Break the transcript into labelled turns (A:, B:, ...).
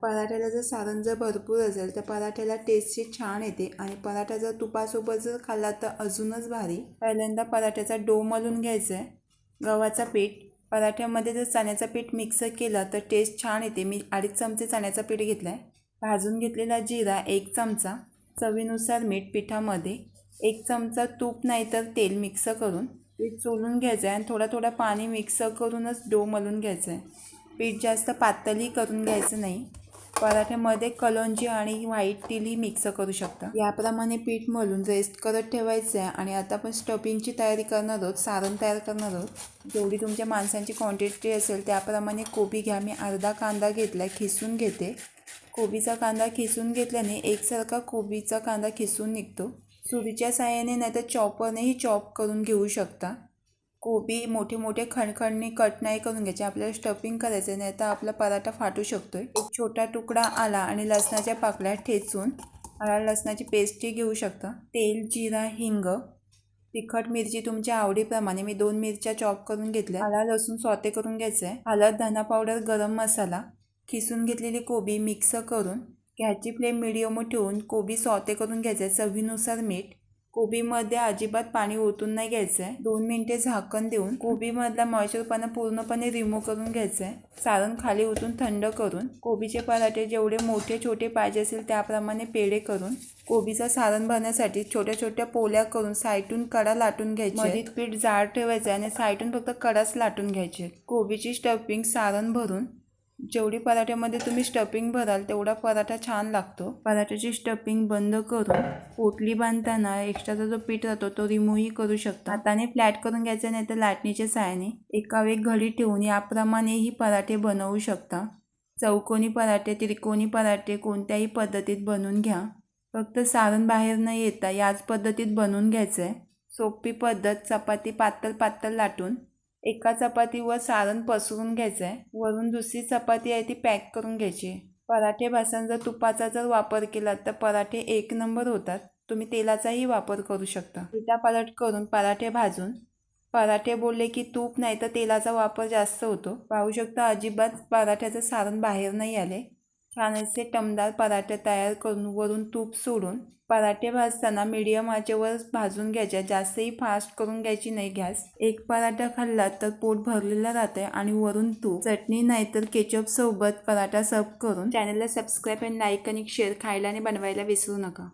A: पराठ्याला जर सारण जर भरपूर असेल तर पराठ्याला टेस्टही छान येते आणि पराठा जर तुपासोबत जर खाल्ला तर अजूनच भारी. पहिल्यांदा पराठ्याचा डो मळून घ्यायचा आहे. गव्हाचा पीठ पराठ्यामध्ये जर चण्याचं पीठ मिक्स केलं तर टेस्ट छान येते. मी 2.5 चमचे चण्याचं पीठ घेतलं आहे. भाजून घेतलेला जिरा 1 चमचा, चवीनुसार मीठ पिठामध्ये, 1 चमचा तूप नाही तर तेल मिक्स करून पीठ चोलून घ्यायचं आहे आणि थोडा थोडा पाणी मिक्स करूनच डो मळून घ्यायचं आहे. पीठ जास्त पातळही करून घ्यायचं नाही. पराठ्यामध्ये कलोंजी आणि व्हाईट टीही मिक्स करू शकता. याप्रमाणे पीठ मळून रेस्ट करत ठेवायचं आहे. आणि आता आपण स्टफिंगची तयारी करणार आहोत, सारण तयार करणार आहोत. जेवढी तुमच्या माणसांची क्वांटिटी असेल त्याप्रमाणे कोबी घ्या. मी अर्धा कांदा घेतला आहे, खिसून घेते. कोबीचा कांदा खिसून घेतल्याने एकसारखा कोबीचा कांदा खिसून निघतो. सुरीच्या साहाय्याने नाही तर चॉपरनेही चॉप करून घेऊ शकता. कोबी मोठे मोठे खणखणने कट नाही करून घ्यायचे. आपल्याला स्टफिंग करायचं नाही तर आपला पराठा फाटू शकतो. एक छोटा तुकडा आला आणि लसणाच्या पाकळ्या ठेचून आला लसणाची पेस्टही घेऊ शकता. तेल, जिरा, हिंग, तिखट मिरची तुमच्या आवडीप्रमाणे. मी 2 मिरच्या चॉप करून घेतल्या. आला लसूण सॉटे करून घ्यायचं आहे. हळद, धना पावडर, गरम मसाला, खिसून घेतलेली कोबी मिक्स करून गॅसची फ्लेम मिडियम ठेवून कोबी सॉटे करून घ्यायचं आहे. चवीनुसार मीठ. कोबीमध्ये अजिबात पाणी ओतून नाही घ्यायचं आहे. 2 मिनिटे झाकण देऊन कोबीमधला मॉइश्चरपणा पूर्णपणे रिमूव्ह करून घ्यायचं आहे. सारण खाली ओतून थंड करून कोबीचे पराठे जेवढे मोठे छोटे पाहिजे असेल त्याप्रमाणे पेढे करून कोबीचं सारण भरण्यासाठी छोट्या छोट्या पोळ्या करून साईडून कडा लाटून घ्यायचे. मध्ये पीठ जाड ठेवायचं आणि साईडून फक्त कडाच लाटून घ्यायचे. कोबीची स्टफिंग सारण भरून जेवढी पराठ्यामध्ये तुम्ही स्टफिंग भराल तेवढा पराठा छान लागतो. पराठ्याची स्टफिंग बंद करून पोटली बांधताना एक्स्ट्राचा जो पीठ राहतो तो रिमूव्हही करू शकता. हाताने फ्लॅट करून घ्यायचं नाही तर लाटणीच्या साहाय्याने एकावर एक घडी ठेवून याप्रमाणेही पराठे बनवू शकता. चौकोनी पराठे, त्रिकोणी पराठे कोणत्याही पद्धतीत बनवून घ्या. फक्त सारण बाहेर न येता याच पद्धतीत बनवून घ्यायचं आहे. सोपी पद्धत. चपाती पातळ पातळ लाटून एका चपातीवर सारण पसरून घ्यायचं आहे. वरून दुसरी चपाती आहे ती पॅक करून घ्यायची. पराठे भाजताना जर तुपाचा जर वापर केला तर पराठे 1 नंबर होतात. तुम्ही तेलाचाही वापर करू शकता. उलटापालट करून पराठे भाजून पराठे बोलले की तूप नाही तर तेलाचा वापर जास्त होतो. पाहू शकता अजिबात पराठ्याचं सारण बाहेर नाही आले. छान असे टमदार पराठे तयार करून वरून तूप सोडून पराठे भाजताना मीडियम आचेवर भाजून घ्यायचे. जास्तही फास्ट करून घ्यायची नाही गॅस. एक पराठा खाल्ला तर पोट भरलेलं राहते आणि वरून तूप, चटणी नाही तर केचप सोबत पराठा सर्व करून चॅनलला सबस्क्राईब आणि लाईक आणि शेअर खायला आणि बनवायला विसरू नका.